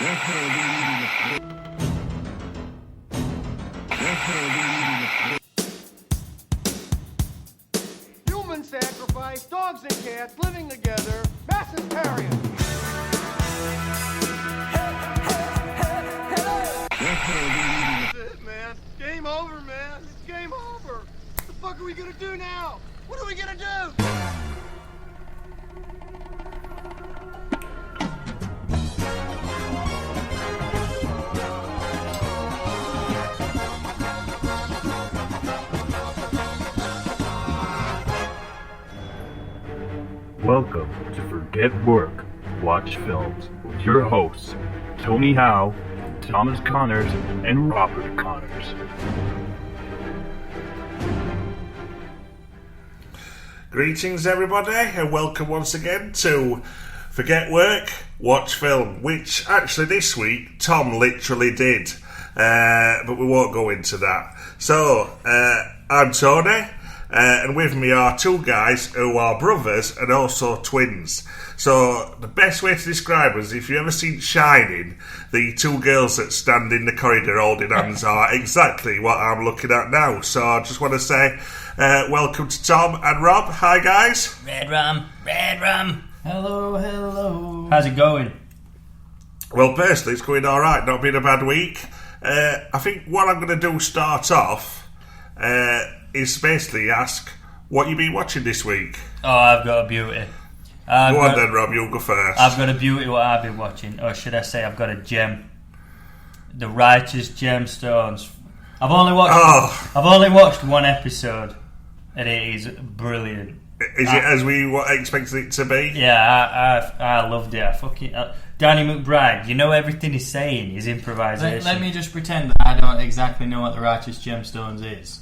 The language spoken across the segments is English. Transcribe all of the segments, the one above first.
Human sacrifice, dogs and cats living together, mass hysteria. That's it, man. Game over, man. It's game over. What the fuck are we gonna do now? What are we gonna do? Welcome to Forget Work, Watch Films with your hosts, Tony Howe, Thomas Connors, and Robert Connors. Greetings everybody, and welcome once again to Forget Work, Watch Film, which actually this week Tom literally did, but we won't go into that. So, I'm Tony. And with me are two guys who are brothers and also twins. So the best way to describe us, if you've ever seen Shining, the two girls that stand in the corridor holding hands are exactly what I'm looking at now. So I just want to say welcome to Tom and Rob. Hi guys. Red rum. Hello. How's it going? Well, personally it's going alright, not been a bad week. I think what I'm going to do start off is basically ask what you've been watching this week. Oh, I've got a beauty. Go on then, Rob, you'll go first. I've got a beauty what I've been watching. Or should I say I've got a gem. The Righteous Gemstones. I've only watched one episode, and it is brilliant. Is it as we expected it to be? Yeah, I loved it. Danny McBride, you know everything he's saying, his improvisation. Let me just pretend that I don't exactly know what the Righteous Gemstones is.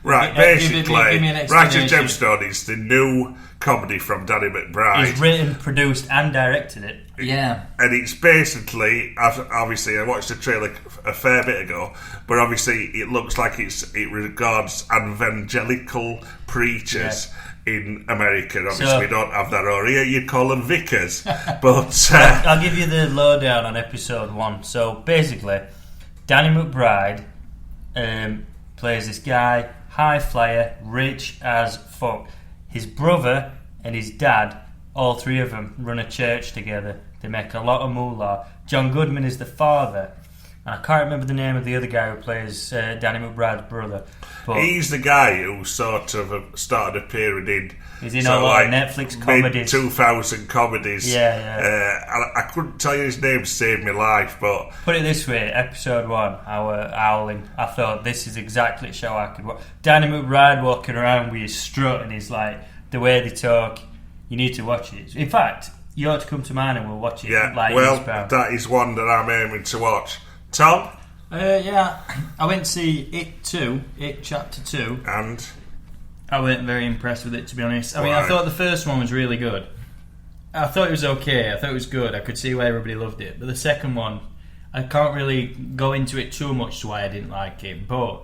Right, basically, give me an Righteous Gemstone is the new comedy from Danny McBride. He's written, produced and directed it. Yeah. And it's basically, obviously I watched the trailer a fair bit ago, but obviously it looks like it regards evangelical preachers in America. Obviously we don't have that over here, you'd call them vicars. But I'll give you the lowdown on episode 1. So basically, Danny McBride plays this guy, high flyer, rich as fuck. His brother and his dad, all three of them, run a church together. They make a lot of moolah. John Goodman is the father. And I can't remember the name of the other guy who plays Danny McBride's brother. But he's the guy who sort of started appearing in. He's in a lot of Netflix comedies. Mid-2000 comedies. Yeah. I couldn't tell you his name to save my life, but... Put it this way, episode 1, our howling. I thought, this is exactly the show I could watch. Danny McBride walking around with his strut and he's like, the way they talk, you need to watch it. In fact, you ought to come to mine and we'll watch it. Yeah, well, that is one that I'm aiming to watch. Tom? I went to see It 2, It Chapter 2. And? I weren't very impressed with it, to be honest. I mean, Why? I thought the first one was really good. I thought it was okay. I thought it was good. I could see why everybody loved it. But the second one, I can't really go into it too much to why I didn't like it. But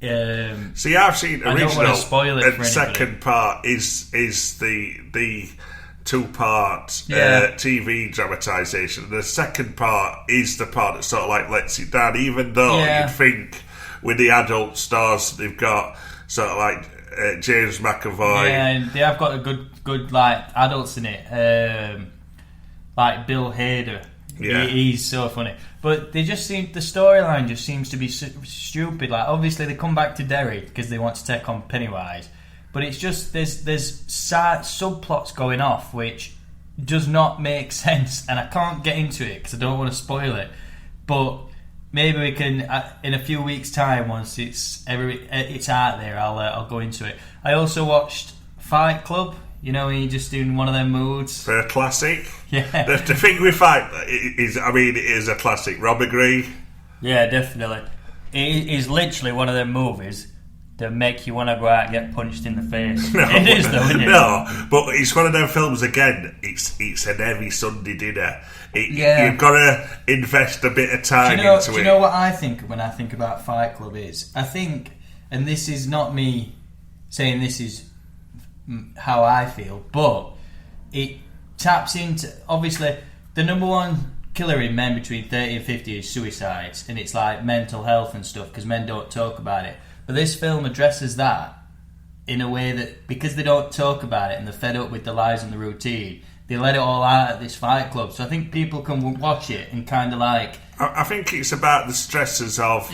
see, I've seen original. I don't want to spoil it for anybody. Second part is the two-part TV dramatisation. The second part is the part that sort of like lets it down, even though you'd think with the adult stars they've got sort of like James McAvoy. Yeah, and they have got a good like adults in it, like Bill Hader. Yeah. He's so funny. But they just seem, the storyline just seems to be stupid. Like, obviously they come back to Derry because they want to take on Pennywise. But it's just, there's subplots going off which does not make sense. And I can't get into it because I don't want to spoil it. But maybe we can, in a few weeks' time, once it's out there, I'll go into it. I also watched Fight Club. You know, when you're just in one of them moods. For a classic. Yeah. The thing with Fight is, I mean, it is a classic. Rob agree? Yeah, definitely. It is literally one of them movies that make you want to go out and get punched in the face. No, it is though, isn't it? No, but it's one of them films again. It's an heavy Sunday dinner. You've got to invest a bit of time into it. Do you know what I think when I think about Fight Club is? I think, and this is not me saying this is how I feel, but it taps into, obviously, the number one killer in men between 30 and 50 is suicides, and it's like mental health and stuff because men don't talk about it. But this film addresses that in a way that, because they don't talk about it and they're fed up with the lies and the routine, they let it all out at this fight club. So I think people can watch it and kind of like... I think it's about the stresses of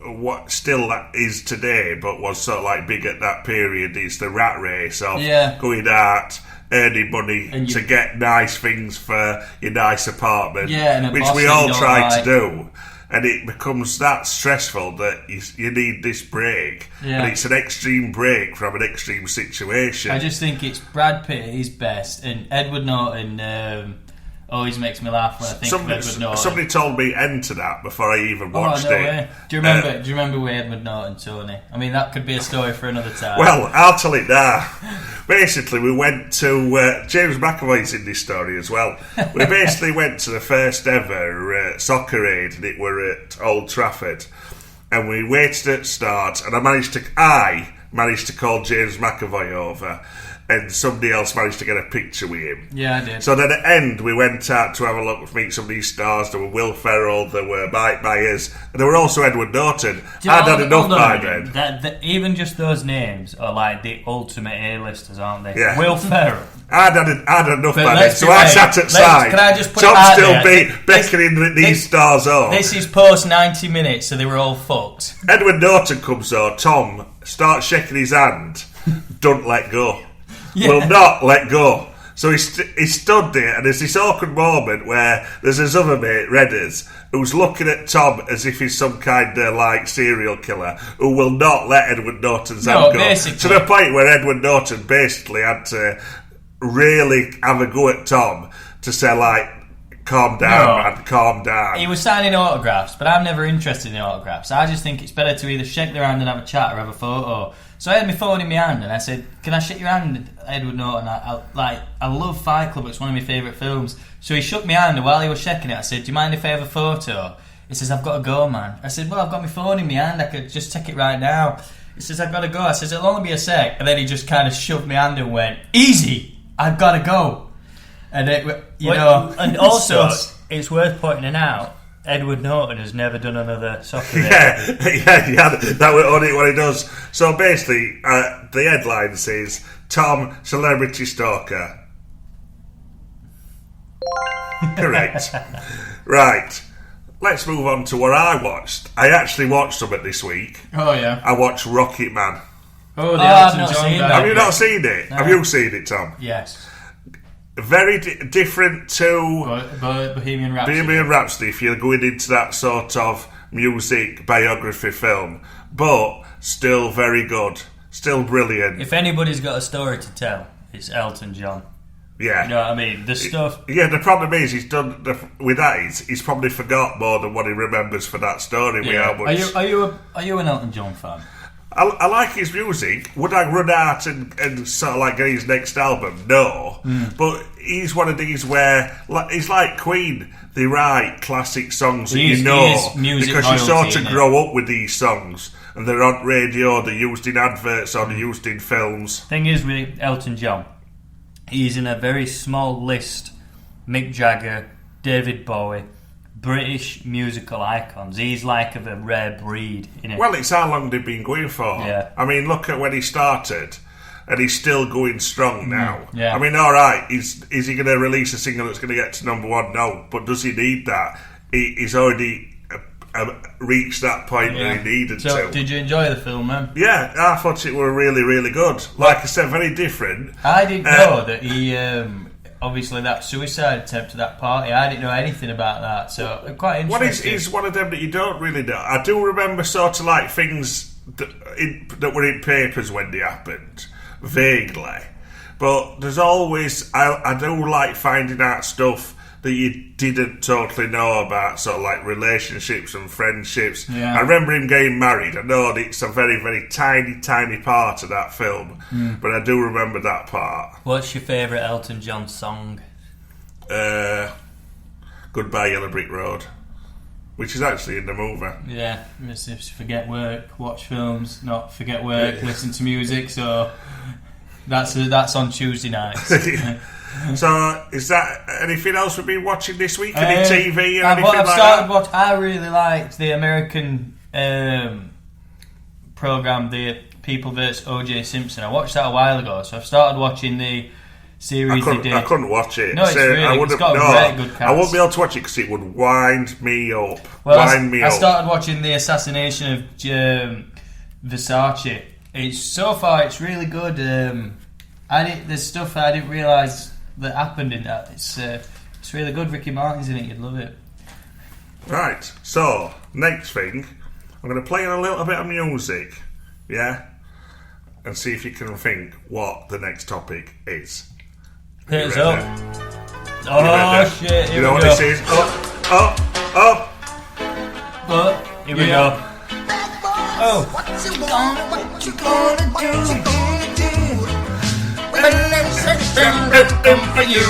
what still that is today, but was sort of like big at that period, is the rat race of going out, earning money to get nice things for your nice apartment, which we all try to do. And it becomes that stressful that you need this break. And it's an extreme break from an extreme situation. I just think it's Brad Pitt at his best, and Edward Norton always makes me laugh when I think of Edward Norton. Somebody told me enter that before I even watched it. Do you remember with Edward Norton, Tony? I mean, that could be a story for another time. Well, I'll tell it now. Basically, we went to... James McAvoy's in this story as well. We basically went to the first ever soccer aid, and it were at Old Trafford. And we waited at start, and I managed to call James McAvoy over, and somebody else managed to get a picture with him. Yeah, I did. So then at the end, we went out to have a look, meet some of these stars. There were Will Ferrell, there were Mike Myers, and there were also Edward Norton. I'd had enough by then. Even just those names are like the ultimate A-listers, aren't they? Yeah. Will Ferrell. I'd had enough by then, so I sat at side. Can I just put Tom it out still there? beckoning these stars on. This is post 90 minutes, so they were all fucked. Edward Norton comes on, Tom starts shaking his hand, don't let go. Will not let go. So he stood there, and there's this awkward moment where there's his other mate, Redders, who's looking at Tom as if he's some kind of like serial killer who will not let Edward Norton's hand go. Basically. To the point where Edward Norton basically had to really have a go at Tom to say like, calm down, man, calm down. He was signing autographs, but I'm never interested in autographs. I just think it's better to either shake their hand and have a chat or have a photo. So I had my phone in my hand and I said, can I shake your hand, Edward Norton? I love Fight Club, it's one of my favourite films. So he shook my hand, and while he was shaking it I said, do you mind if I have a photo? He says, I've got to go, man. I said, well, I've got my phone in my hand, I could just take it right now. He says, I've got to go. I says, it'll only be a sec. And then he just kind of shoved my hand and went, easy, I've got to go. And and also, it's worth pointing out, Edward Norton has never done another soccer game. Yeah, that was only what he does. So basically, the headline says, Tom, celebrity stalker. Correct. Right. Let's move on to what I watched. I actually watched something this week. Oh, yeah. I watched Rocket Man. Oh, the I've Elton not John seen guy. that. Have you not seen it? No. Have you seen it, Tom? Yes. Very different to Bohemian Rhapsody. Bohemian Rhapsody if you're going into that sort of music biography film, but still very good, still brilliant. If anybody's got a story to tell, it's Elton John. Yeah, You know what I mean? The stuff... Yeah, the problem is he's done with that. He's probably forgot more than what he remembers for that story. Yeah. With how much. Are you an Elton John fan? I like his music. Would I run out and sort of like get his next album? No. But he's one of these where he's like Queen. They write classic songs that you know because you sort of grow up with these songs and they're on radio, they're used in adverts or they're used in films. Thing is with Elton John, he's in a very small list. Mick Jagger, David Bowie, British musical icons. He's like of a rare breed, Well, it's how long they've been going for. Yeah. I mean, look at when he started, and he's still going strong now. Yeah. I mean, all right, is he going to release a single that's going to get to number one? No, but does he need that? He's already reached that point where he needed so, to. did you enjoy the film, man? Yeah, I thought it were really, really good. Like I said, very different. I didn't know that he... obviously, that suicide attempt at that party, I didn't know anything about that, so I'm quite interested. What is one of them that you don't really know? I do remember sort of like things that were in papers when they happened, vaguely. But there's always, I do like finding out stuff that you didn't totally know about, sort of like relationships and friendships. Yeah. I remember him getting married. I know that it's a very, very tiny, tiny part of that film, but I do remember that part. What's your favourite Elton John song? Goodbye Yellow Brick Road, which is actually in the movie. Yeah, it's forget work, watch films, not forget work, listen to music, so... That's on Tuesday nights. So, is that anything else we've been watching this week? Any TV or anything I've like started that? I really liked the American program, the People vs. O.J. Simpson. I watched that a while ago, so I've started watching the series they did. I couldn't watch it. No, it's it's got a very good cast. I wouldn't be able to watch it because it would wind me up. I started watching the assassination of Versace. It's really good. There's stuff I didn't realise that happened in that. It's really good. Ricky Martin's in it. You'd love it. Right. So next thing, I'm going to play a little bit of music. Yeah. And see if you can think what the next topic is. Hit us up. Oh shit! You know what this is? Up. Here we go. Oh. What you gonna do? Well, let's for you.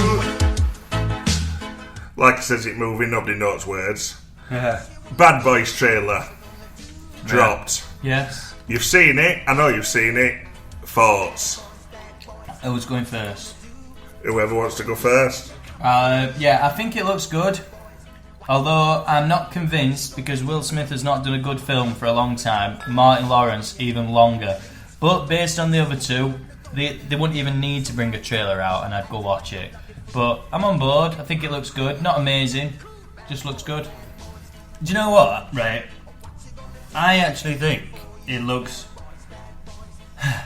Like I says it moving, nobody knows words. Yeah. Bad Boys trailer dropped. Yes. You've seen it. I know you've seen it. Thoughts? Who's going first? Whoever wants to go first. I think it looks good. Although I'm not convinced because Will Smith has not done a good film for a long time. Martin Lawrence even longer. But based on the other two, they wouldn't even need to bring a trailer out and I'd go watch it. But I'm on board. I think it looks good. Not amazing. Just looks good. Do you know what? Right. I actually think it looks...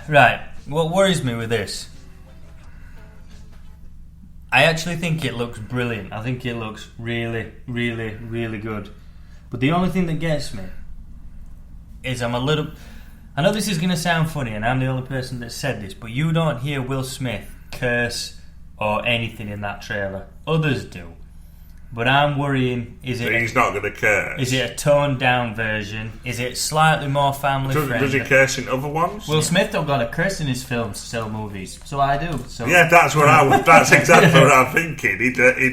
Right. What worries me with this... I actually think it looks brilliant. I think it looks really, really, really good. But the only thing that gets me is I'm a little... I know this is going to sound funny and I'm the only person that said this, but you don't hear Will Smith curse or anything in that trailer. Others do. But I'm worrying, He's not going to curse. Is it a toned down version? Is it slightly more family friendly? Does he curse in other ones? Will Smith don't got a curse in his films to sell movies, so I do. So yeah, that's exactly what I'm thinking.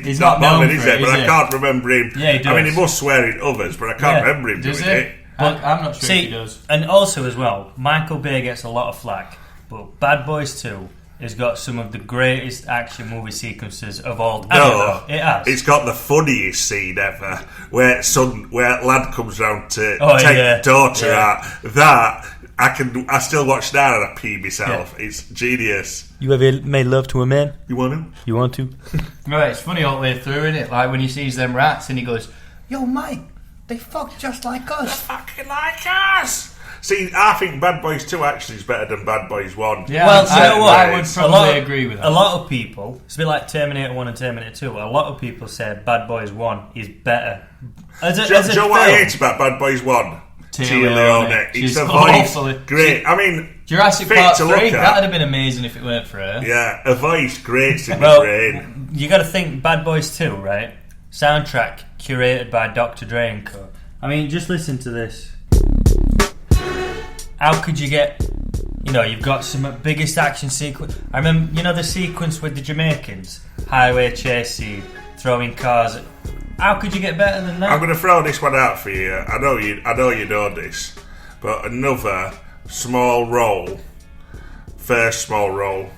He's not known bothered, for is it, it? But I can't remember him. Yeah, he does. I mean, he must swear in others, but I can't remember him doing it. But I'm not sure if he does. And also as well, Michael Bay gets a lot of flack, but Bad Boys 2 has got some of the greatest action movie sequences of all time. No, it has. It's got the funniest scene ever, where lad comes round to take daughter out. That I still watch that and I pee myself. Yeah. It's genius. You ever made love to a man? You want to? You want to? Right, it's funny all the way through, isn't it? Like when he sees them rats and he goes, "Yo, Mike, they fuck just like us." They're fucking like us. See, I think Bad Boys 2 actually is better than Bad Boys 1. Yeah, well, you know what? I would probably agree with that. A lot of people, it's a bit like Terminator 1 and Terminator 2, a lot of people said Bad Boys 1 is better. Do you know what I hate about Bad Boys 1? Tia Leone. It's a voice. Great. I mean, Jurassic Park 3, that would have been amazing if it weren't for her. Yeah, a voice grates in the brain. You got to think Bad Boys 2, right? Soundtrack curated by Dr. Dre and Co. I mean, just listen to this. How could you get... you've got some biggest action sequence. I remember, the sequence with the Jamaicans, highway chase scene, throwing cars. How could you get better than that? I'm going to throw this one out for you. I know you know this, but another small role, first small role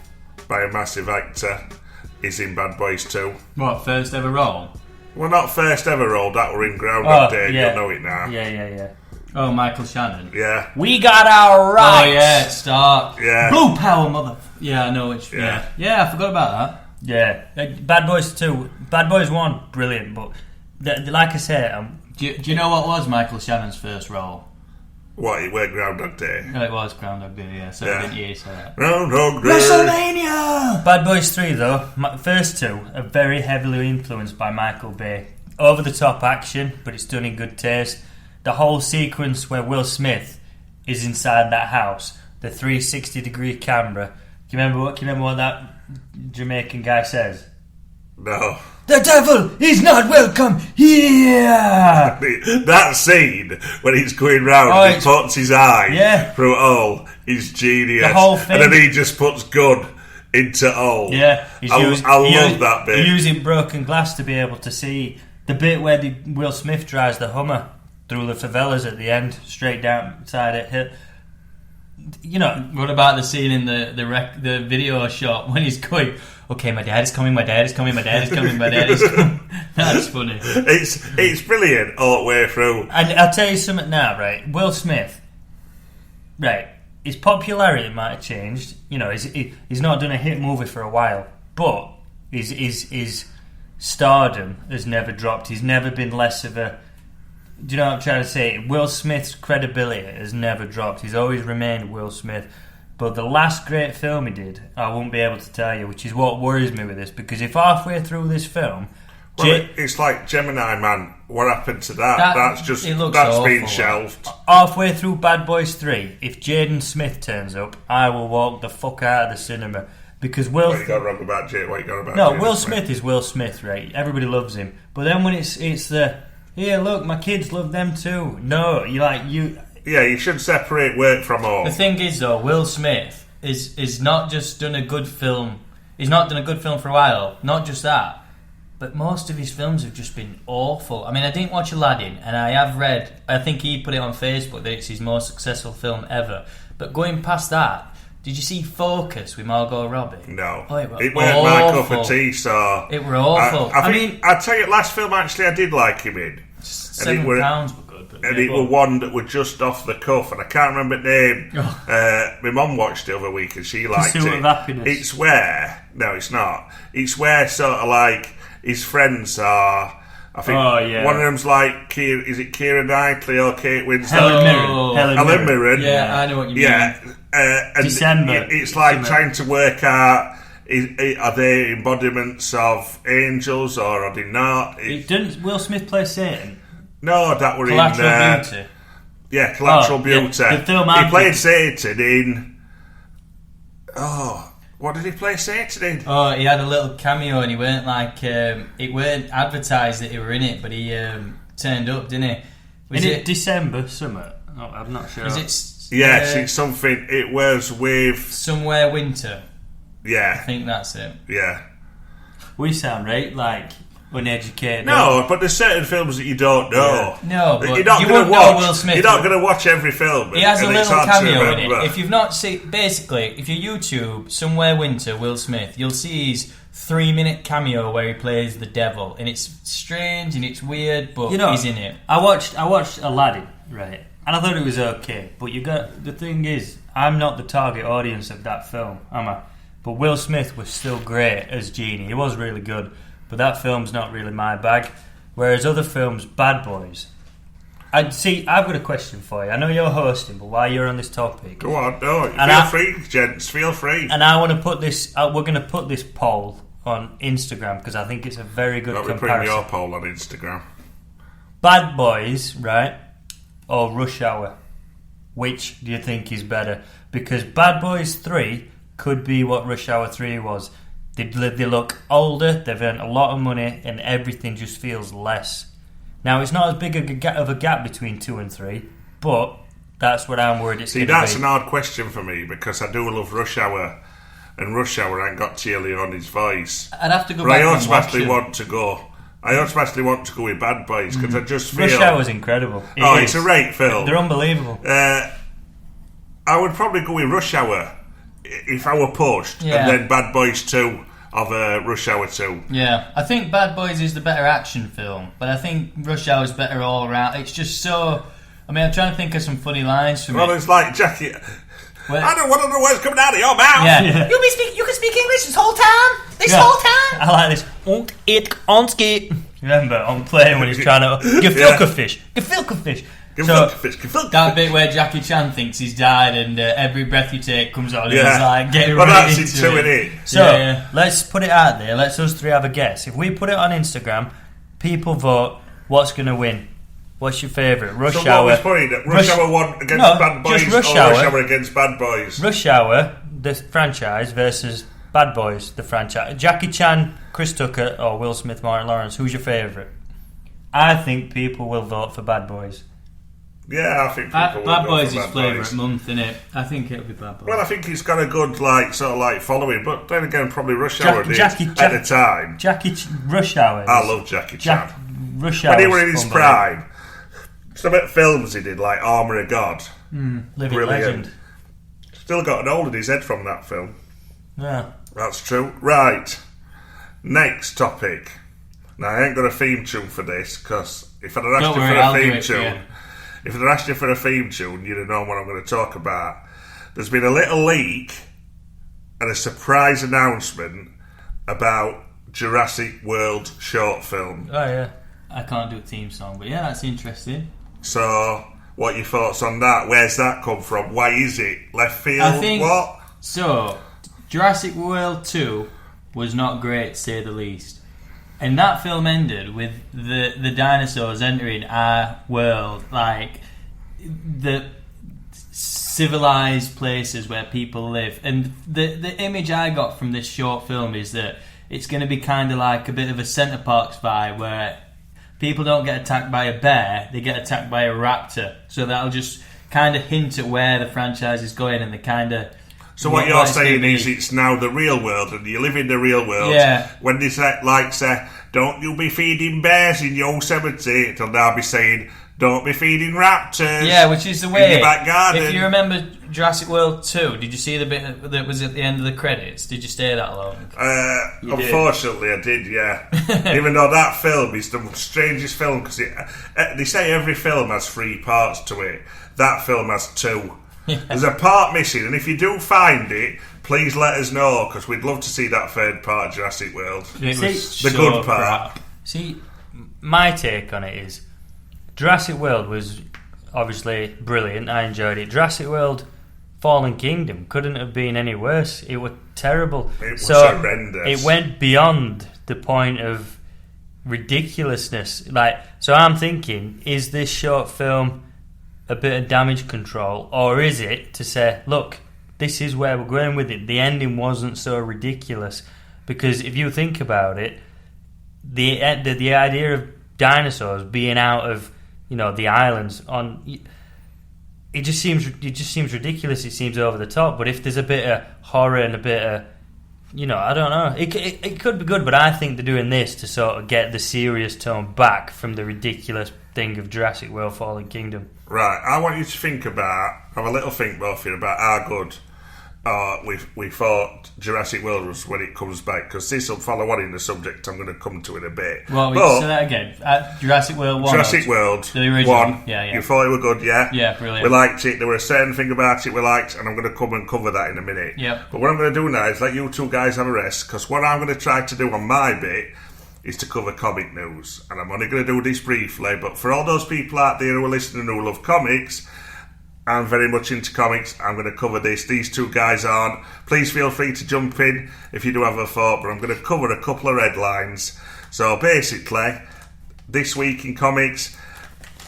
by a massive actor, is in Bad Boys 2. What, first ever role? Well, not first ever role. That were in Groundhog Day. Yeah. You'll know it now. Yeah. Oh, Michael Shannon. Yeah. We got our rights. Oh yeah, Stark. Yeah. Blue power, mother. Yeah, I know which. Yeah, I forgot about that. Yeah, Bad Boys 2, Bad Boys 1, brilliant. But like I said, do you know what was Michael Shannon's first role? What, it were Groundhog Day? No, it was Groundhog Day. Yeah, so didn't you say that? Groundhog Day. WrestleMania. Bad Boys 3 though, first two are very heavily influenced by Michael Bay. Over the top action, but it's done in good taste. The whole sequence where Will Smith is inside that house, the 360-degree camera. Do you remember what that Jamaican guy says? No. The devil is not welcome here. That scene when he's going round and he puts his eye through it all is genius. The whole thing. And then he just puts gun into all. Yeah, I love that bit. He's using broken glass to be able to see the bit where Will Smith drives the Hummer through the favelas at the end, straight down side it hit. you know, What about the scene in the video shop when he's going, okay, my dad is coming, my dad is coming, my dad is coming, my dad is coming. That's funny. It's brilliant all the way through. and I'll tell you something now, right? Will Smith, right? His popularity might have changed. You know, he's not done a hit movie for a while, but his stardom has never dropped. He's never been less of a. Do you know what I'm trying to say? Will Smith's credibility has never dropped. He's always remained Will Smith. But the last great film he did, I won't be able to tell you, which is what worries me with this, because if halfway through this film... Well, it's like Gemini Man. What happened to that? That's been awful. shelved. Halfway through Bad Boys 3, if Jaden Smith turns up, I will walk the fuck out of the cinema. Because What you got wrong about Jay? What you got about No, Jaden Will Smith is Will Smith, right? Everybody loves him. But then when it's the... Here, look, my kids love them too. No, you... Yeah, you should separate work from home. The thing is, though, Will Smith is not just done a good film. He's not done a good film for a while. Not just that, but most of his films have just been awful. I mean, I didn't watch Aladdin, and I have read. I think he put it on Facebook that it's his most successful film ever. But going past that, did you see Focus with Margot Robbie? No, Oh, it weren't were my cup awful. of tea. So It were awful. I mean, I'd tell you, last film actually I did like him in. £7 were good. But And it were one that were just off the cuff, and I can't remember the name. My mum watched it the other week, and she liked Pursuit it. of Happiness. It's where it's not. It's where sort of like his friends are. I think one of them's like is it Keira Knightley or Kate Winslet? Helen Mirren. Yeah, I know what you mean. Yeah, and December. It's like trying to work out. Are they embodiments of angels or are they not? Didn't Will Smith play Satan? No, that were Collateral Beauty. Yeah, Collateral Beauty. Yeah, the film he played Satan in. What did he play Satan in? Oh, he had a little cameo, and he weren't like it weren't advertised that he were in it, but he turned up, didn't he? Was it December summer? Oh, I'm not sure. Is it? Yes, it's something. It was with. Somewhere Winter. I Yeah, think that's it. yeah. We sound right, like uneducated. No, but there's certain films that you don't know. No, but You're not you going to wouldn't know watch. Will Smith. You're not going to watch every film. He has a and it's little hard to cameo in it. remember. If you've not seen, basically, if you YouTube Somewhere Winter Will Smith, you'll see his 3-minute cameo where he plays the devil, and it's strange and it's weird, but he's in it. I watched Aladdin, right, and I thought it was okay. But the thing is, I'm not the target audience of that film, am I? But Will Smith was still great as Genie. He was really good, but that film's not really my bag. Whereas other films, Bad Boys. I've got a question for you. I know you're hosting, but while you're on this topic, Go on, feel free, gents. Feel free. and I want to put this. We're going to put this poll on Instagram because I think it's a very good Let me comparison. bring your poll on Instagram. Bad Boys, right, or Rush Hour? Which do you think is better? Because Bad Boys 3 could be what Rush Hour 3 was. They look older, they've earned a lot of money, and everything just feels less. Now, it's not as big of a gap between 2 and 3, but that's what I'm worried it's going to be. See, that's an hard question for me because I do love Rush Hour, and Rush Hour ain't got Thierry on his voice. I'd have to go But back I and watch automatically him. want to go. I automatically want to go with Bad Boys because I just feel. Rush Hour's incredible. It's a great film. They're unbelievable. I would probably go with Rush Hour if I were pushed, Yeah. and then Bad Boys 2 of Rush Hour 2. Yeah, I think Bad Boys is the better action film, but I think Rush Hour is better all around. It's just so. I mean, I'm trying to think of some funny lines from Well, it. it's like Jackie. Well, I don't want to know what's coming out of your mouth. Yeah. You can speak English this whole time? Yeah. I like this. Und it onski. Remember, on playing when he's trying to gefilke fish. Gefilke fish. That bit where Jackie Chan thinks he's died and every breath you take comes on and he's Yeah. like getting Well, right that's into into it. it. So Yeah. let's put it out there. Let's us three have a guess. If we put it on Instagram, people vote. What's going to win? What's your favourite? Rush So Hour. what was putting it? Rush Hour 1 against No, Bad Boys just Rush or Rush Hour. Hour against Bad Boys? Rush Hour, the franchise, versus Bad Boys, the franchise. Jackie Chan, Chris Tucker, or Will Smith, Martin Lawrence. Who's your favourite? I think people will vote for Bad Boys. Yeah, I think people will Bad go Boys for is Bad favourite Boys. month, innit? I think it'll be Bad Boys. Well, I think he's got a good following, but then again, probably Rush Hour did at the time. Rush Hour. I love Jackie Chan. Rush Hour. When he was in his prime, some of the films he did, like Armour of God, Living brilliant. Legend. Still got an hole in his head from that film. Yeah. That's true. Right. Next topic. Now, I ain't got a theme tune for this, because if I'd have asked you for a theme tune, if I'd have asked you for a theme tune, you'd have known what I'm going to talk about. There's been a little leak and a surprise announcement about Jurassic World short film. Oh, yeah. I can't do a theme song, but yeah, that's interesting. So, what are your thoughts on that? Where's that come from? Why is it? Left field? I think, what? So, Jurassic World 2 was not great, to say the least. And that film ended with the dinosaurs entering our world, like the civilized places where people live. And the image I got from this short film is that it's going to be kind of like a bit of a Centre Parks vibe, where people don't get attacked by a bear, they get attacked by a raptor. So that'll just kind of hint at where the franchise is going, and the kind of... So what you're saying is it's now the real world, and you live in the real world. Yeah. When they say, don't you be feeding bears in Yosemite, it'll now be saying, don't be feeding raptors. Yeah, which is the way. In your back garden. If you remember Jurassic World 2, did you see the bit that was at the end of the credits? Did you stay that long? Unfortunately, I did, yeah. Even though that film is the strangest film, because they say every film has 3 parts to it. That film has 2. Yeah. There's a part missing, and if you do find it, please let us know, because we'd love to see that 3rd part of Jurassic World. It was the so good part. Crap. See, my take on it is Jurassic World was obviously brilliant. I enjoyed it. Jurassic World Fallen Kingdom couldn't have been any worse. It was terrible. It was horrendous. It went beyond the point of ridiculousness. So I'm thinking, is this short film a bit of damage control, or is it to say, look, this is where we're going with it? The ending wasn't so ridiculous, because if you think about it, the idea of dinosaurs being out of the islands it just seems ridiculous. It seems over the top. But if there's a bit of horror and a bit of I don't know, it could be good. But I think they're doing this to sort of get the serious tone back from the ridiculous thing of Jurassic World Fallen Kingdom. Right, I want you to have a little think, both of you, about how good we thought Jurassic World was when it comes back, because this will follow on in the subject I'm going to come to in a bit. Well, say that again. Jurassic World 1. Jurassic World the original 1. Yeah. You thought it were good, yeah? Yeah, brilliant. We liked it. There were a certain thing about it we liked, and I'm going to come and cover that in a minute. Yep. But what I'm going to do now is let you two guys have a rest, because what I'm going to try to do on my bit is to cover comic news. And I'm only going to do this briefly, but for all those people out there who are listening who love comics, I'm very much into comics. I'm going to cover this. These two guys aren't. Please feel free to jump in if you do have a thought, but I'm going to cover a couple of headlines. So basically, this week in comics,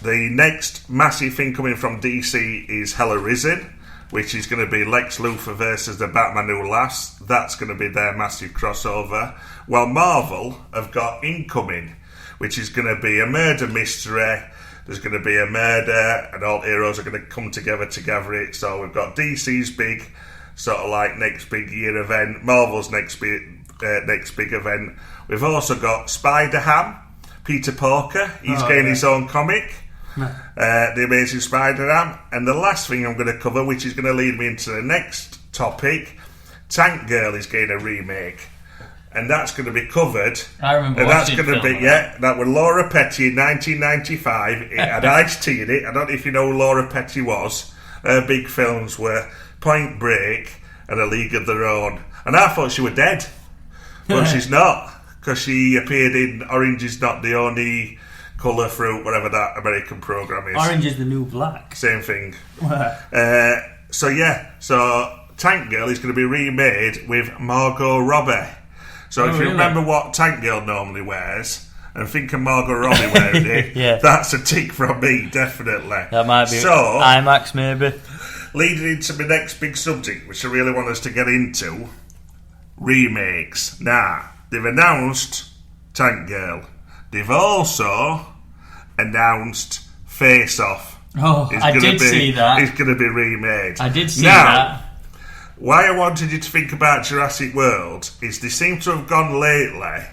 the next massive thing coming from DC is Hella Risen, which is going to be Lex Luthor versus the Batman Who Laughs. That's going to be their massive crossover. While Marvel have got Incoming, which is going to be a murder mystery. There's going to be a murder, and all heroes are going to come together to gather it. So we've got DC's big, sort of like next big year event, Marvel's next big event. We've also got Spider-Ham, Peter Parker. He's getting his own comic, The Amazing Spider-Ham. And the last thing I'm going to cover, which is going to lead me into the next topic, Tank Girl is getting a remake. And that's going to be covered. I remember and that's watching going to be that was Laura Petty in 1995. It had Ice-T in it. I don't know if you know who Laura Petty was. Her big films were Point Break and A League of Their Own. And I thought she was dead, but she's not, because she appeared in Orange Is Not the Only Colour Fruit, whatever that American program is. Orange is the New Black. Same thing. So Tank Girl is going to be remade with Margot Robbie. So if you remember what Tank Girl normally wears, and think of Margot Robbie wearing it, that's a tick from me, definitely. That might be IMAX, maybe. Leading into my next big subject, which I really want us to get into, remakes. Now, they've announced Tank Girl. They've also announced Face Off. Oh, I did see that. It's going to be remade. I did see that. Why I wanted you to think about Jurassic World is they seem to have gone lately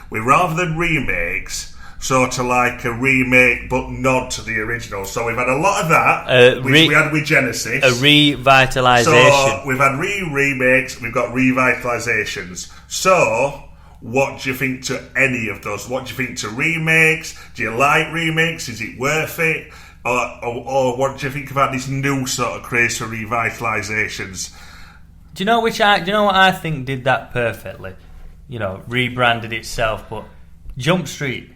with, rather than remakes, sort of like a remake but nod to the original. So we've had a lot of that, which we had with Genesis. A revitalisation. So we've had remakes, we've got revitalisations. So what do you think to any of those? What do you think to remakes? Do you like remakes? Is it worth it? Or what do you think about this new sort of craze for revitalisations? Do you know what I think did that perfectly? Rebranded itself, but Jump Street.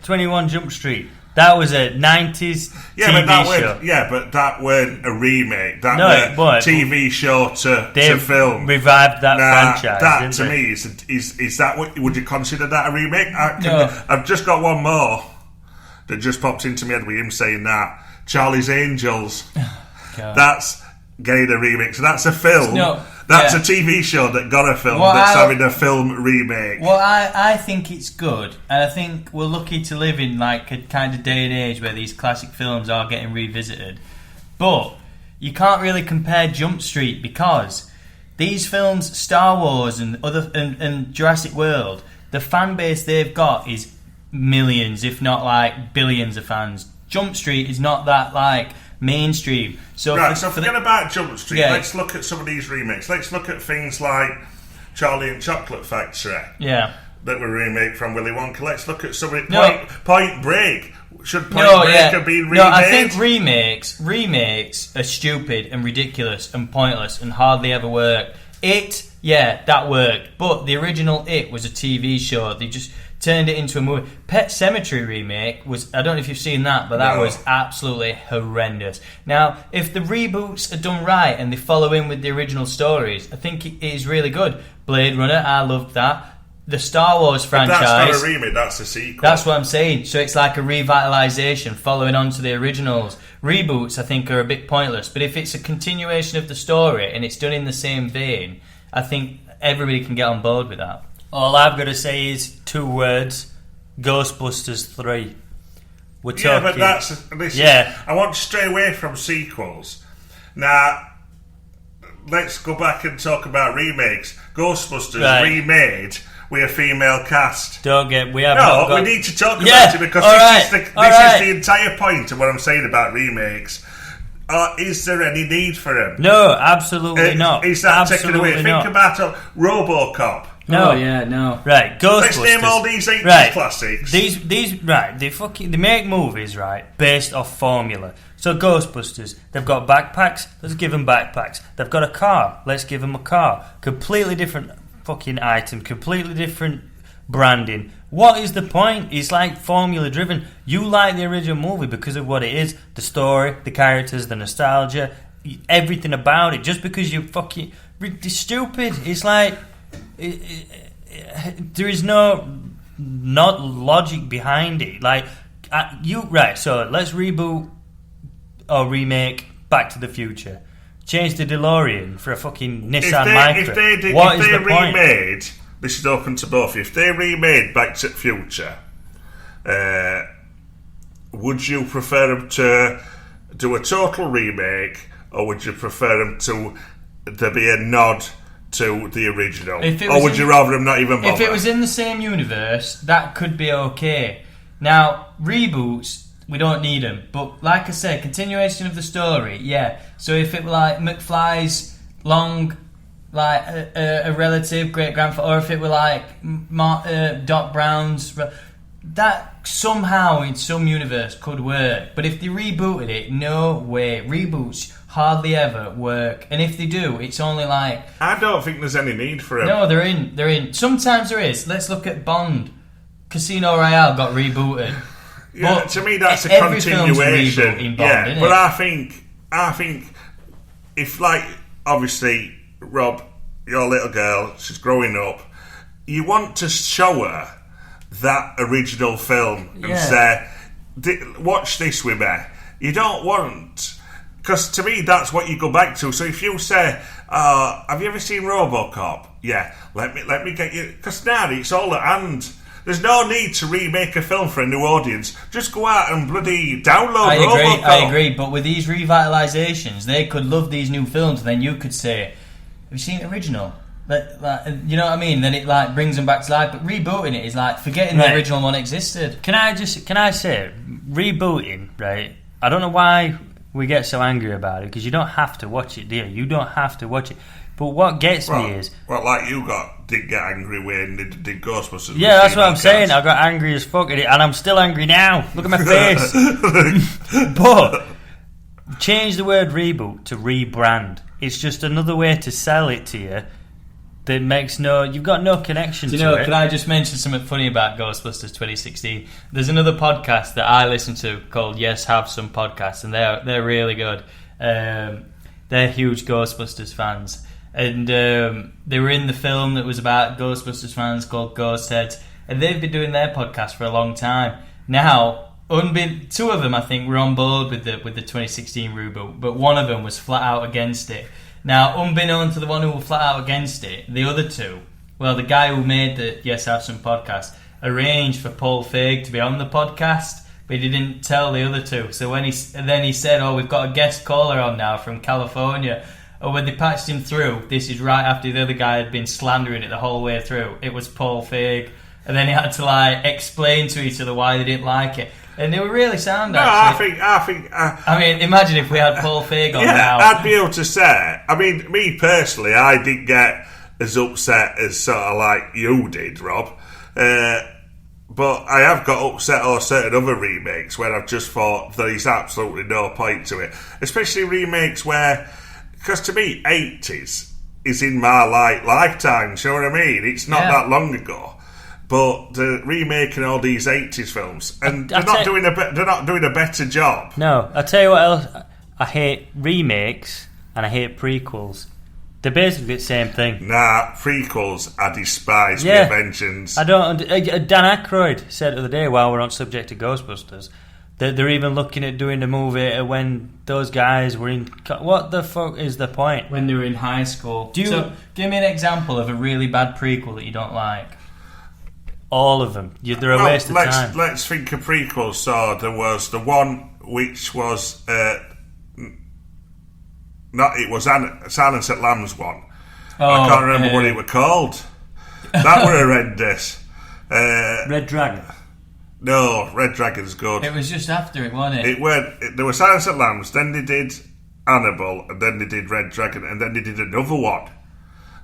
21 Jump Street. That was a 90s TV show. But that weren't a remake. That it was a TV show to film. Revived that franchise. That to me is that what would you consider that a remake? No. I've just got one more that just popped into my head with him saying that. Charlie's Angels. That's getting a remake. So that's a film. That's a TV show that got a film having a film remake. Well, I think it's good, and I think we're lucky to live in like a kind of day and age where these classic films are getting revisited. But you can't really compare Jump Street because these films, Star Wars and and Jurassic World, the fan base they've got is millions, if not like billions of fans. Jump Street is not that like mainstream. So forget about Jump Street. Yeah. Let's look at some of these remakes. Let's look at things like Charlie and Chocolate Factory. Yeah. That were remade from Willy Wonka. Let's look at some of it. Point Break. Should Point Break have been remade? No, I think remakes are stupid and ridiculous and pointless and hardly ever work. That worked. But the original was a TV show. They just turned it into a movie. Pet Sematary remake was, I don't know if you've seen that, but that was absolutely horrendous. Now, if the reboots are done right and they follow in with the original stories, I think it is really good. Blade Runner, I loved that. The Star Wars franchise. But that's not a remake, that's a sequel. That's what I'm saying. So it's like a revitalisation following on to the originals. Reboots, I think, are a bit pointless. But if it's a continuation of the story and it's done in the same vein, I think everybody can get on board with that. All I've got to say is 2 words: Ghostbusters 3. We're talking. But I want to stray away from sequels. Now, let's go back and talk about remakes. Ghostbusters remade with a female cast. We need to talk about it because this is the entire point of what I'm saying about remakes. Is there any need for them? No, absolutely not. Is that taken away? Think about RoboCop. No. Right, Ghostbusters. Let's name all these 80s classics. They make movies, based off formula. So Ghostbusters, they've got backpacks, let's give them backpacks. They've got a car, let's give them a car. Completely different fucking item, completely different branding. What is the point? It's like formula driven. You like the original movie because of what it is, the story, the characters, the nostalgia, everything about it. Just because you fucking... It's stupid. It's like... there is not logic behind it. So let's reboot or remake Back to the Future. Change the DeLorean for a fucking Nissan Micra. If they remade, this is open to both. If they remade Back to the Future, would you prefer them to do a total remake, or would you prefer them to there be a nod to the original? Or would you rather them not even bother? If it was in the same universe, that could be okay. Now, reboots, we don't need them. But like I said, continuation of the story, yeah. So if it were like McFly's long, like a relative, great-grandfather, or if it were like Doc Brown's... That somehow in some universe could work. But if they rebooted it, no way. Reboots hardly ever work. And if they do, it's only like... I don't think there's any need for it. No, they're in. Sometimes there is. Let's look at Bond. Casino Royale got rebooted. Yeah, but to me that's a every continuation. Film's a reboot in Bond, isn't but it? I think if, like, obviously, Rob, your little girl, she's growing up, you want to show her that original film and say, watch this with me. You don't want... Because to me, that's what you go back to. So if you say, have you ever seen RoboCop? Yeah, let me get you... Because now it's all at hand. There's no need to remake a film for a new audience. Just go out and bloody download RoboCop. I agree, but with these revitalisations, they could love these new films, and then you could say, have you seen the original? You know what I mean? Then it like brings them back to life. But rebooting it is like forgetting the original one existed. Can I say, rebooting, right? I don't know why we get so angry about it, because you don't have to watch it, do you? You don't have to watch it. But what gets me is... Well, like you did get angry when they did Ghostbusters. Yeah, that's what I'm saying. I got angry as fuck at it, and I'm still angry now. Look at my face. But change the word reboot to rebrand. It's just another way to sell it to you that makes you've got no connection to it. Can I just mention something funny about Ghostbusters 2016? There's another podcast that I listen to called Yes Have Some Podcasts, and they're really good. They're huge Ghostbusters fans, and they were in the film that was about Ghostbusters fans called Ghostheads, and they've been doing their podcast for a long time. Now, two of them I think were on board with the 2016 reboot, but one of them was flat out against it. Now, unbeknown to the one who was flat out against it, the other two, well, the guy who made the Yes Have Some podcast arranged for Paul Feig to be on the podcast, but he didn't tell the other two. So when he said, "Oh, we've got a guest caller on now from California," or when they patched him through, this is right after the other guy had been slandering it the whole way through. It was Paul Feig, and then he had to explain to each other why they didn't like it. And they were really sound, actually. I mean, imagine if we had Paul Feig on now. I'd be able to say, I mean, me personally, I didn't get as upset as sort of like you did, Rob. But I have got upset over certain other remakes where I've just thought there is absolutely no point to it. Especially remakes where, because to me, 80s is in my lifetime, you know what I mean? It's not that long ago. But they're remaking all these 80s films, and they're not doing a better job. No, I'll tell you what else. I hate remakes and I hate prequels. They're basically the same thing. Nah, prequels I despise with vengeance. I don't. Dan Aykroyd said the other day, while we're on subject to Ghostbusters, that they're even looking at doing a movie when those guys were in. What the fuck is the point? When they were in high school. So, give me an example of a really bad prequel that you don't like. All of them. They're a waste of time. Let's think of prequels. So there was the one which was it was Silence at Lambs one. I can't remember what it was called. That were horrendous. Red Dragon. No, Red Dragon's good. It was just after it, wasn't it? There was Silence at Lambs, then they did Annabelle, and then they did Red Dragon, and then they did another one,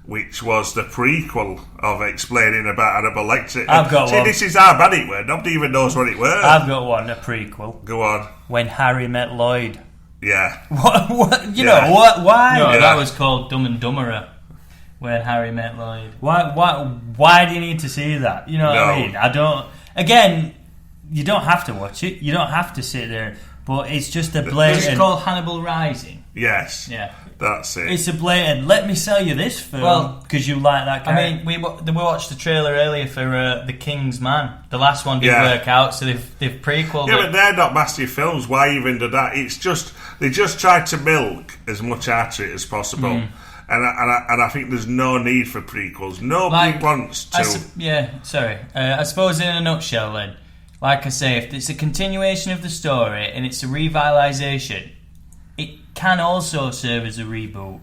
which was the prequel of explaining about Annabelle Lecter. I've got one. This is how bad it were. Nobody even knows what it were. I've got one, a prequel. Go on. When Harry Met Lloyd. Yeah. What? You know, what? Why? No, that was called Dumb and Dumberer. When Harry Met Lloyd. Why do you need to see that? You know what I mean? I don't... Again, you don't have to watch it. You don't have to sit there. But it's just a blatant... It's called Hannibal Rising. Yes. Yeah. That's it. It's a blatant, let me sell you this film because you like that guy. I mean, we watched the trailer earlier for The King's Man. The last one didn't work out, so they've prequeled it. Yeah, but they're not massive films. Why even do that? It's just, they just try to milk as much out of it as possible. And I think there's no need for prequels. Nobody wants to. I suppose in a nutshell then, like I say, if it's a continuation of the story and it's a revitalisation, it can also serve as a reboot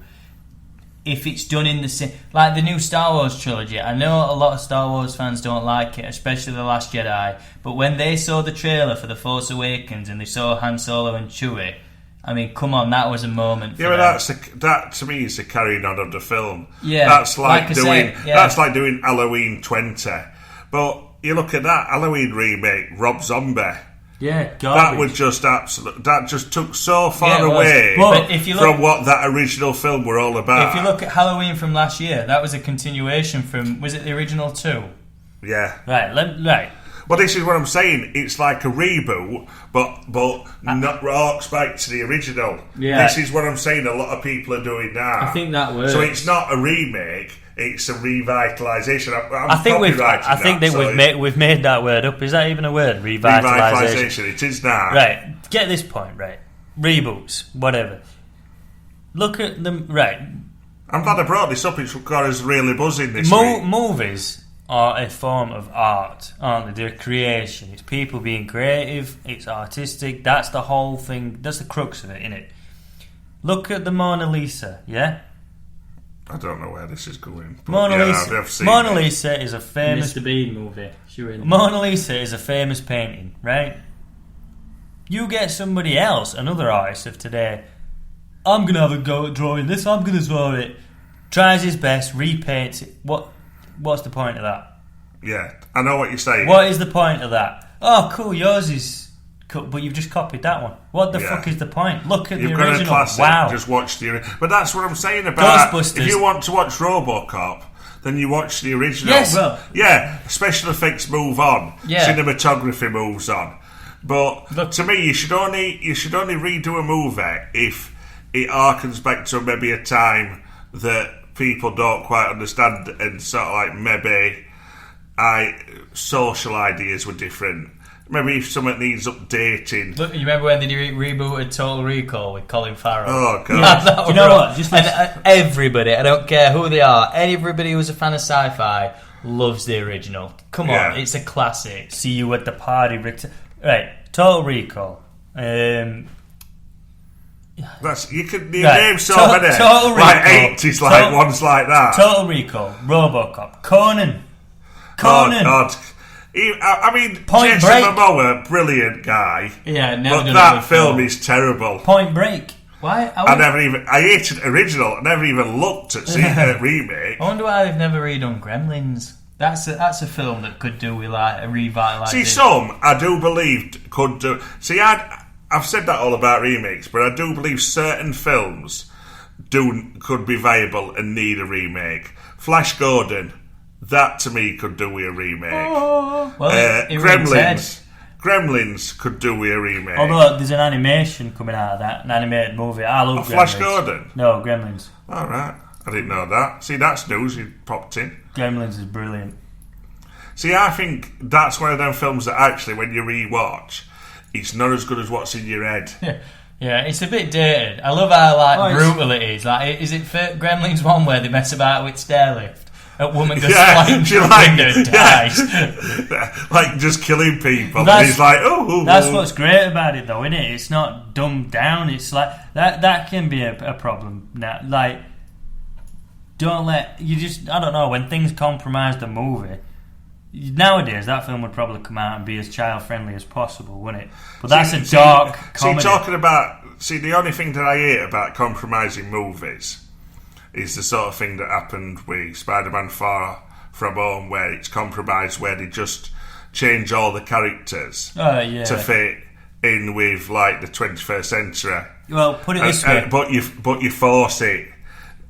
if it's done in the same... Like the new Star Wars trilogy. I know a lot of Star Wars fans don't like it, especially The Last Jedi, but when they saw the trailer for The Force Awakens and they saw Han Solo and Chewie, I mean, come on, that was a moment for them. That to me is the carrying on of the film. Yeah, that's that's like doing Halloween 20. But you look at that Halloween remake, Rob Zombie. Yeah, garbage. That was just absolute. That just took so far away from what that original film were all about. If you look at Halloween from last year, that was a continuation from, was it the original 2? Yeah. Right. Well, this is what I'm saying. It's like a reboot, but not harks back to the original. Yeah. This is what I'm saying. A lot of people are doing now. I think that works. So it's not a remake. It's a revitalisation. I think we've made that word up. Is that even a word? Revitalisation. It is now. Right. Get this point right. Reboots, whatever. Look at them. Right. I'm glad I brought this up. It's got us really buzzing this week. Movies are a form of art, aren't they? They're creation. It's people being creative. It's artistic. That's the whole thing. That's the crux of it, isn't it? Look at the Mona Lisa. Yeah. I don't know where this is going. But Mona yeah, Lisa. I've seen Mona it. Lisa is a famous. Mr. Bean movie. Sure. Mona Lisa is a famous painting, right? You get somebody else, another artist of today. I'm gonna have a go at drawing this. I'm gonna draw it. Tries his best, repaints it. What's the point of that? Yeah, I know what you're saying. What is the point of that? Oh, cool, yours is cool, but you've just copied that one. What the fuck is the point? Look at You've the got original. a classic, Wow. just watch the... But that's what I'm saying about... Ghostbusters. If you want to watch RoboCop, then you watch the original. Yes. Well, yeah, special effects move on. Yeah. Cinematography moves on. But Look. to me, you should only redo a movie if it harkens back to maybe a time that people don't quite understand, and sort of like maybe social ideas were different. Maybe if something needs updating. Look, you remember when they rebooted Total Recall with Colin Farrell? Oh god! That Do you know was- what? Just and everybody, I don't care who they are, everybody who's a fan of sci-fi loves the original. Come Yeah. on, it's a classic. see you at the party, right? Total Recall. That's you can name so Right. many Total like Recall. 80s like ones like that. Total Recall, RoboCop, Conan. Oh god! I mean, Point Jason Break. Momoa, brilliant guy. Yeah, never But done that it film before. is terrible. Point Break. Why? I hated original. I never even looked at remake. I wonder why they've never redone Gremlins. That's a film that could do with like a revitalisation. See, some I do believe could do. See, I've said that all about remakes, but I do believe certain films could be viable and need a remake. Flash Gordon, that to me could do with a remake. Well, it was Ted. Gremlins could do with a remake. Although there's an animation coming out of that, an animated movie. I love Gremlins. Flash Gordon? No, Gremlins. All right, I didn't know that. See, that's news. You popped in. Gremlins is brilliant. See, I think that's one of them films that actually, when you rewatch, it's not as good as what's in your head. Yeah, it's a bit dated. I love how it's- brutal it is. Like, is it Gremlins 1 where they mess about with stairlift? A woman goes Yeah, flying she through the like- window and yeah. dies. Like just killing people. That's- And he's like, oh. That's what's great about it, though, isn't it? It's not dumbed down. It's like that can be a problem. Now, like, don't let you just. I don't know, when things compromise the movie. Nowadays, that film would probably come out and be as child friendly as possible, wouldn't it? But that's a dark comedy. See, the only thing that I hate about compromising movies is the sort of thing that happened with Spider-Man Far From Home, where it's compromised, where they just change all the characters to fit in with like the 21st century. Well, put it this way. But you force it.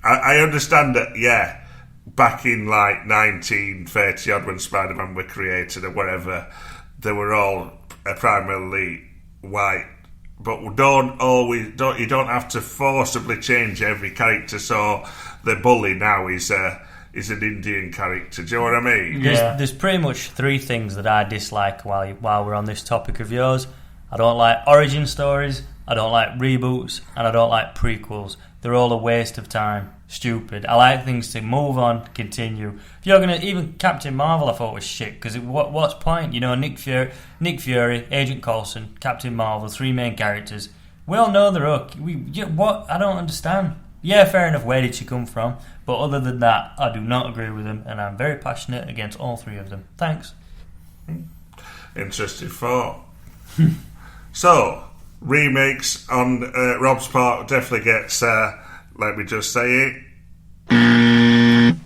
I understand that. Yeah, back in like 1930 odd, when Spider-Man were created or whatever, they were all primarily white. But you don't have to forcibly change every character. So the bully now is an Indian character. Do you know what I mean? There's pretty much three things that I dislike while we're on this topic of yours. I don't like origin stories, I don't like reboots, and I don't like prequels. They're all a waste of time. Stupid. I like things to move on, continue. If you're gonna, even Captain Marvel, I thought was shit because what's point? You know, Nick Fury, Agent Coulson, Captain Marvel, three main characters. We all know they're okay. What? I don't understand. Yeah, fair enough. Where did she come from? But other than that, I do not agree with them, and I'm very passionate against all three of them. Thanks. Interesting thought. So, remakes on Rob's part definitely gets, let me just say it.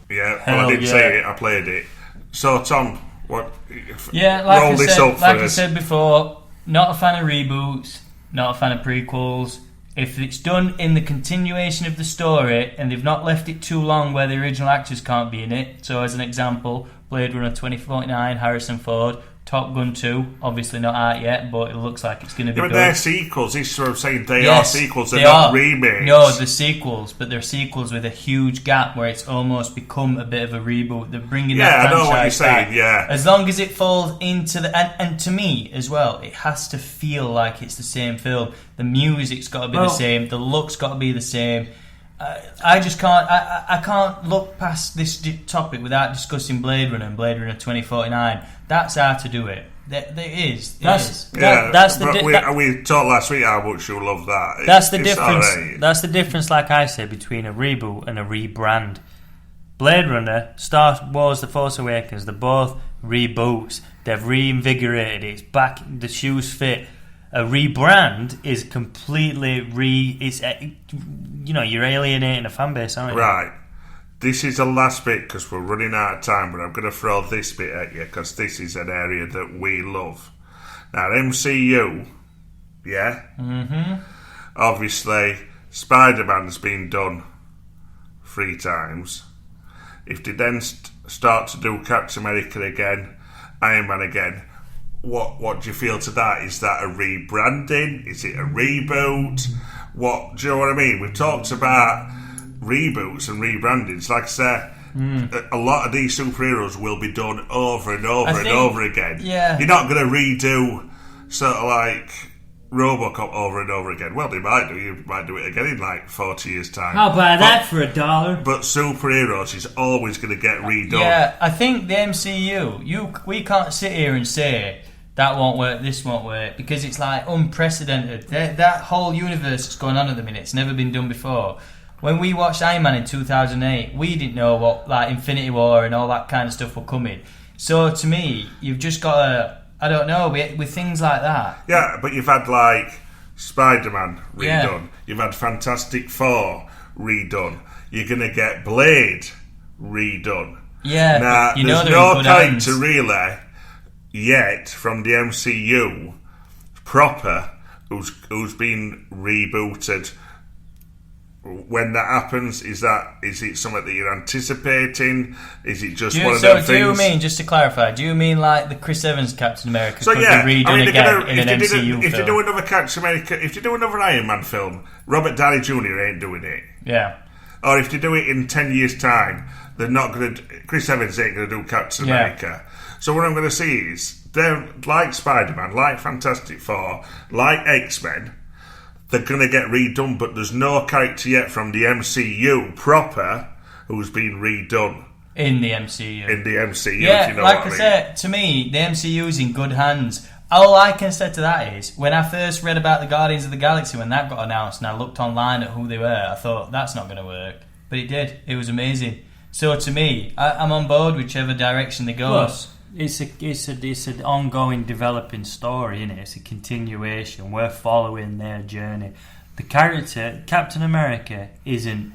Yeah, well, I didn't say it, I played it. So, Tom, what? Yeah, like roll I this said, up for us. before, not a fan of reboots, not a fan of prequels. If it's done in the continuation of the story and they've not left it too long where the original actors can't be in it, so as an example, Blade Runner 2049, Harrison Ford, Top Gun 2, obviously not out yet, but it looks like it's going to be Yeah, but good. they're sequels. This is what I'm saying. They Yes, are sequels. They're they not are. remakes. No, they're sequels, but they're sequels with a huge gap where it's almost become a bit of a reboot. They're bringing that Yeah, I franchise know what you're saying, back. yeah. As long as it falls into the... And to me, as well, it has to feel like it's the same film. The music's got to be the same. The look's got to be the same. I just can't... I can't look past this topic without discussing Blade Runner and Blade Runner 2049. That's how to do it. It is. That's the we talked last week how much you love that. That's the difference. Right. That's the difference, like I say, between a reboot and a rebrand. Blade Runner, Star Wars: The Force Awakens, they're both reboots. They've reinvigorated it. It's back. The shoes fit. A rebrand is completely It's you're alienating a fan base, aren't you? Right. This is the last bit because we're running out of time, but I'm going to throw this bit at you because this is an area that we love. Now, MCU, yeah? Mm-hmm. Obviously, Spider-Man's been done 3 times. If they then start to do Captain America again, Iron Man again, what do you feel to that? Is that a rebranding? Is it a reboot? What do you know what I mean? We've talked about reboots and rebrandings. Like I said, a lot of these superheroes will be done over and over again. Yeah. You're not going to redo sort of like RoboCop over and over again. Well, they might do. You might do it again in like 40 years' time. I'll buy that for $1. But superheroes is always going to get redone. Yeah, I think the MCU, we can't sit here and say that won't work, this won't work, because it's like unprecedented. That whole universe that's going on at the minute, it's never been done before. When we watched Iron Man in 2008, we didn't know what like Infinity War and all that kind of stuff were coming. So to me, you've just got to, I don't know, with things like that. Yeah, but you've had like Spider-Man redone. Yeah. You've had Fantastic Four redone. You're going to get Blade redone. Yeah, now, you know there's no good character hands. really yet from the MCU proper who's been rebooted. When that happens, is it something that you're anticipating? Is it just one of them things? Do you mean, just to clarify, do you mean like the Chris Evans Captain America So could yeah, be redone again in an MCU film? If they do another Captain America, if they do another Iron Man film, Robert Downey Jr. ain't doing it. Yeah. Or if they do it in 10 years' time, they're not going to. Chris Evans ain't going to do Captain America. So what I'm going to see is they're like Spider-Man, like Fantastic Four, like X-Men. They're going to get redone, but there's no character yet from the MCU proper who's been redone In the MCU. Yeah, if you know like what I mean. said, to me, the MCU's in good hands. All I can say to that is, when I first read about the Guardians of the Galaxy, when that got announced, and I looked online at who they were, I thought, that's not going to work. But it did. It was amazing. So to me, I'm on board whichever direction they go. Plus, it's an ongoing developing story, isn't it? It's a continuation. We're following their journey. The character Captain America isn't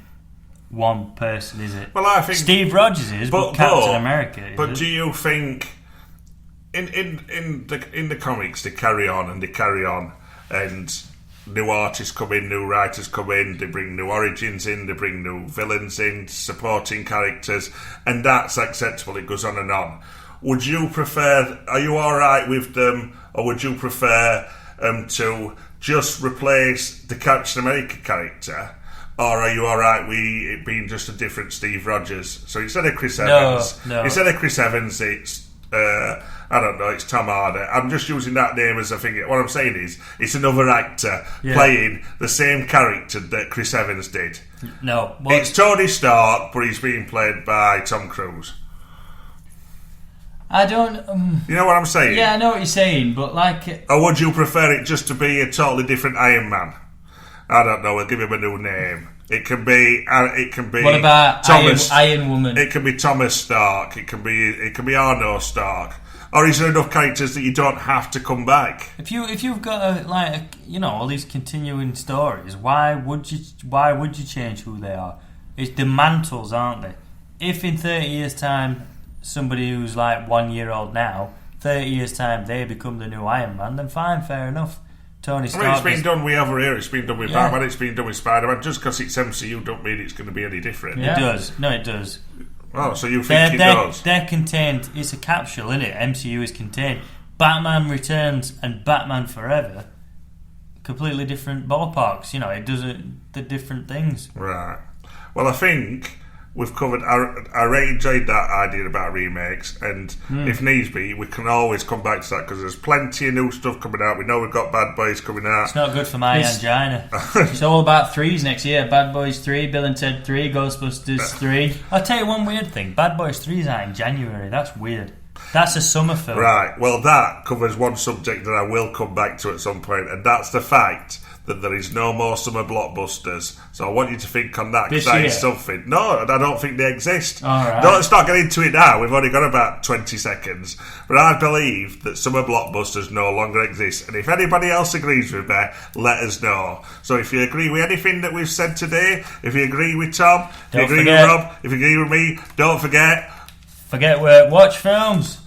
one person, is it? Well, I think Steve Rogers is, but Captain America is. But do you think in the comics they carry on, and new artists come in, new writers come in, they bring new origins in, they bring new villains in, supporting characters, and that's acceptable. It goes on and on. Would you prefer? Are you all right with them, or would you prefer to just replace the Captain America character? Or are you all right with it being just a different Steve Rogers? So instead of Chris Evans, it's I don't know, it's Tom Hardy. I'm just using that name as a thing. What I'm saying is, it's another actor playing the same character that Chris Evans did. No, it's Tony Stark, but he's being played by Tom Cruise. I don't. You know what I'm saying? Yeah, I know what you're saying, but like. Or would you prefer it just to be a totally different Iron Man? I don't know. We'll give him a new name. It can be. What about Thomas, Iron Woman? It can be Thomas Stark. It can be Arno Stark. Or is there enough characters that you don't have to come back? If you've got all these continuing stories, why would you change who they are? It's the mantles, aren't they? If in 30 years' time somebody who's like 1 year old now, 30 years' time they become the new Iron Man, then fine, fair enough. Tony Stark. It's been done with over here. It's been done with Batman. It's been done with Spider-Man. Just because it's MCU don't mean it's going to be any different. Yeah. It does. No, it does. Oh, so you think it does? They're contained. It's a capsule, isn't it? MCU is contained. Batman Returns and Batman Forever, completely different ballparks. It does the different things. Right. Well, I think we've covered. I really enjoyed that idea about remakes, and if needs be, we can always come back to that because there's plenty of new stuff coming out. We know we've got Bad Boys coming out. It's not good for my angina. It's all about threes next year. Bad Boys 3, Bill and Ted 3, Ghostbusters 3. I'll tell you one weird thing. Bad Boys 3 is out in January. That's weird. That's a summer film. Right, well, that covers one subject that I will come back to at some point, and that's the fact that there is no more summer blockbusters. So I want you to think on that, because This that year? is something. No, I don't think they exist. All right. Let's not get into it now. We've only got about 20 seconds. But I believe that summer blockbusters no longer exist. And if anybody else agrees with me, let us know. So if you agree with anything that we've said today, if you agree with Tom, if you Don't agree forget. with Rob, if you agree with me, don't forget... Forget work, watch films.